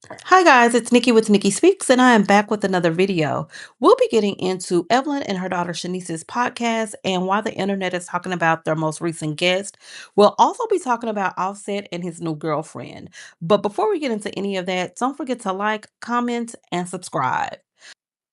Hi guys, it's Nikki with Nikki Speaks, and I am back with another video. We'll be getting into Evelyn and her daughter Shanice's podcast and why the internet is talking about their most recent guest. We'll also be talking about Offset and his new girlfriend. But before we get into any of that, don't forget to like, comment, and subscribe.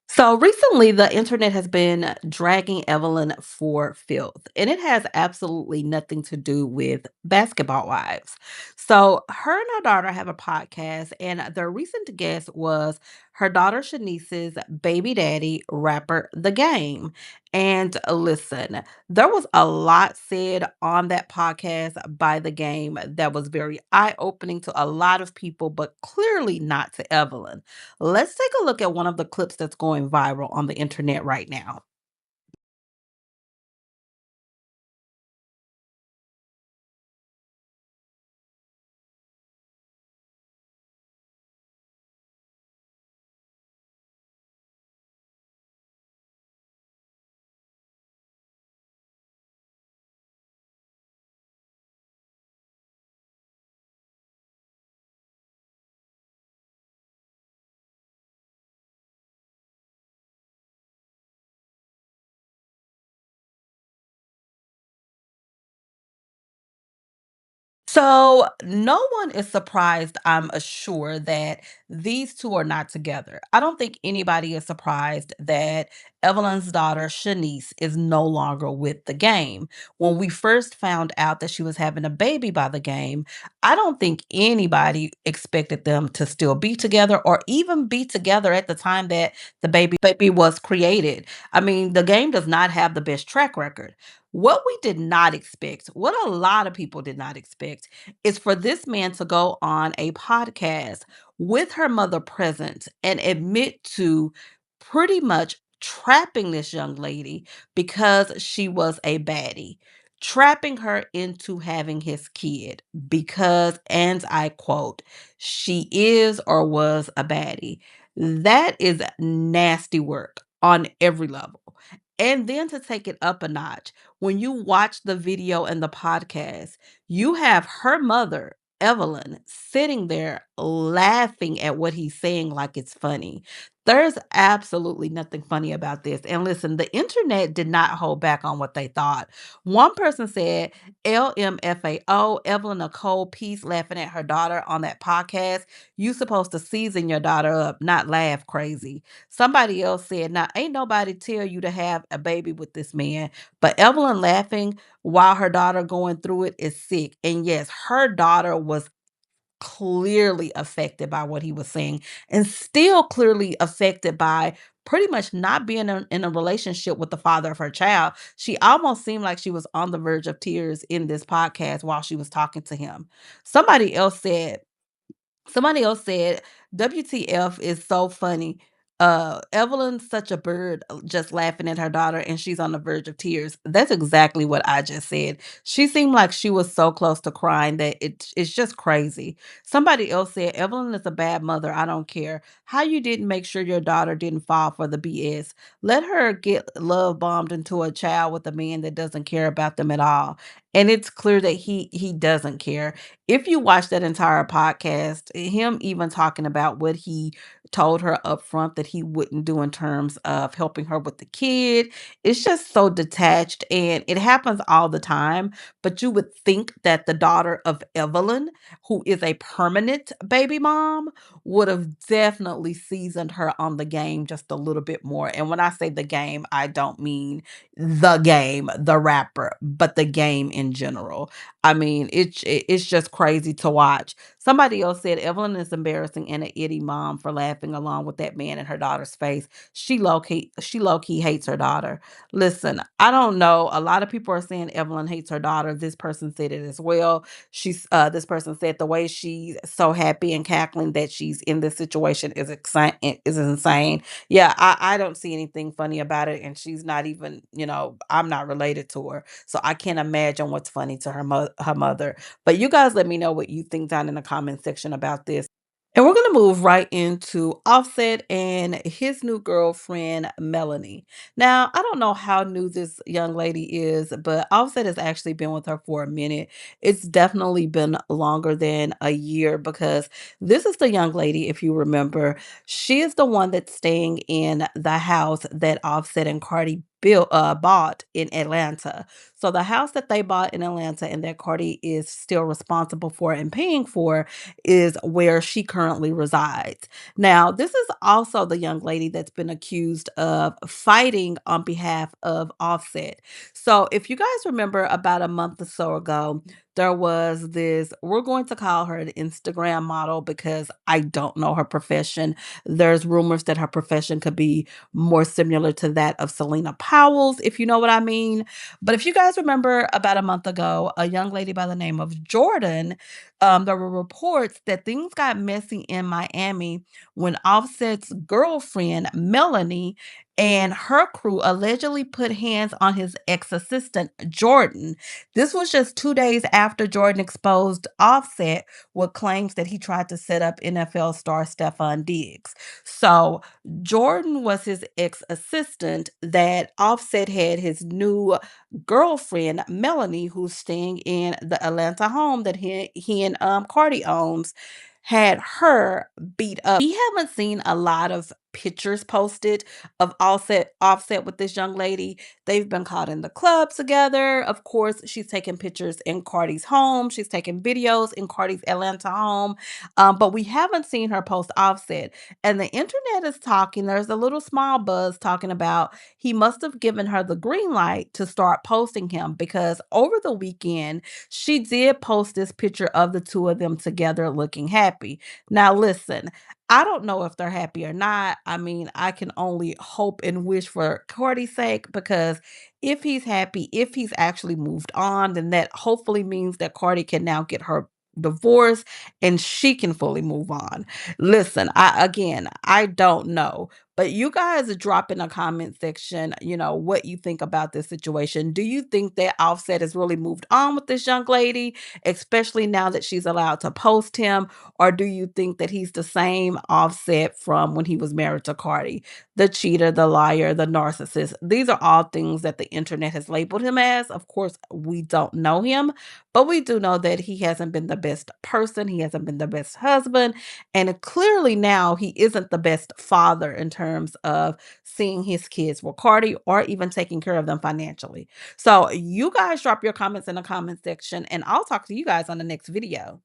So recently, the internet has been dragging Evelyn for filth, and it has absolutely nothing to do with basketball wives. So, her and her daughter have a podcast, and their recent guest was her daughter Shanice's baby daddy, rapper The Game. And listen, there was a lot said on that podcast by The Game that was very eye opening to a lot of people, but clearly not to Evelyn. Let's take a look at one of the clips that's going viral on the internet right now. So, no one is surprised, I'm sure, that these two are not together. I don't think anybody is surprised that Evelyn's daughter, Shanice, is no longer with the game. When we first found out that she was having a baby by the game, I don't think anybody expected them to still be together or even be together at the time that the baby was created. I mean, the game does not have the best track record. What we did not expect, what a lot of people did not expect, is for this man to go on a podcast with her mother present and admit to pretty much trapping this young lady because she was a baddie, trapping her into having his kid because, and I quote, she is or was a baddie. That is nasty work on every level. And then to take it up a notch, when you watch the video and the podcast, you have her mother, Evelyn, sitting there laughing at what he's saying like it's funny. There's absolutely nothing funny about this. And listen, the internet did not hold back on what they thought. One person said, LMFAO, Evelyn Nicole Peace laughing at her daughter on that podcast. You supposed to season your daughter up, not laugh crazy. Somebody else said, now ain't nobody tell you to have a baby with this man. But Evelyn laughing while her daughter going through it is sick. And yes, her daughter was clearly affected by what he was saying and still clearly affected by pretty much not being in a relationship with the father of her child. She almost seemed like she was on the verge of tears in this podcast while she was talking to him. Somebody else said, Somebody else said, "WTF is so funny. Evelyn's such a bird, just laughing at her daughter, and she's on the verge of tears." That's exactly what I just said. She seemed like she was so close to crying that it's just crazy. Somebody else said, "Evelyn is a bad mother. I don't care how you didn't make sure your daughter didn't fall for the BS. Let her get love bombed into a child with a man that doesn't care about them at all." And it's clear that he doesn't care. If you watch that entire podcast, him even talking about what he told her up front that he wouldn't do in terms of helping her with the kid, it's just so detached and it happens all the time. But you would think that the daughter of Evelyn, who is a permanent baby mom, would have definitely seasoned her on the game just a little bit more. And when I say the game, I don't mean the game, the rapper, but the game in general. I mean, it's just crazy to watch. Somebody else said Evelyn is embarrassing and an itty mom for laughing along with that man in her daughter's face. She low key hates her daughter. Listen, I don't know. A lot of people are saying Evelyn hates her daughter. This person said it as well. This person said the way she's so happy and cackling that she's in this situation is insane. Yeah, I don't see anything funny about it, and she's not even, I'm not related to her. So I can't imagine what's funny to her mother. But you guys let me know what you think down in the comment section about this. And we're going to move right into Offset and his new girlfriend, Melanie. Now, I don't know how new this young lady is, but Offset has actually been with her for a minute. It's definitely been longer than a year because this is the young lady, if you remember, she is the one that's staying in the house that Offset and Cardi bought in Atlanta. So the house that they bought in Atlanta and that Cardi is still responsible for and paying for is where she currently resides. Now, this is also the young lady that's been accused of fighting on behalf of Offset. So, if you guys remember about a month or so ago, there was this, we're going to call her an Instagram model because I don't know her profession. There's rumors that her profession could be more similar to that of Selena Powell's, if you know what I mean. But if you guys remember about a month ago, a young lady by the name of Jordan, there were reports that things got messy in Miami when Offset's girlfriend, Melanie, and her crew allegedly put hands on his ex assistant, Jordan. This was just 2 days after Jordan exposed Offset with claims that he tried to set up NFL star Stephon Diggs. So, Jordan was his ex assistant that Offset had his new girlfriend, Melanie, who's staying in the Atlanta home that he and Cardi owns, had her beat up. We haven't seen a lot of pictures posted of offset with this young lady. They've been caught in the club together. Of course, she's taking pictures in Cardi's home. She's taking videos in Cardi's Atlanta home. But we haven't seen her post Offset. And the internet is talking. There's a little small buzz talking about he must have given her the green light to start posting him because over the weekend, she did post this picture of the two of them together looking happy. Now, listen, I don't know if they're happy or not. I mean, I can only hope and wish for Cardi's sake because if he's happy, if he's actually moved on, then that hopefully means that Cardi can now get her divorce and she can fully move on. Listen, I don't know. But you guys drop in the comment section, what you think about this situation. Do you think that Offset has really moved on with this young lady, especially now that she's allowed to post him? Or do you think that he's the same Offset from when he was married to Cardi? The cheater, the liar, the narcissist. These are all things that the internet has labeled him as. Of course, we don't know him, but we do know that he hasn't been the best person. He hasn't been the best husband. And clearly now he isn't the best father in terms of seeing his kids with Cardi or even taking care of them financially. So you guys drop your comments in the comment section and I'll talk to you guys on the next video.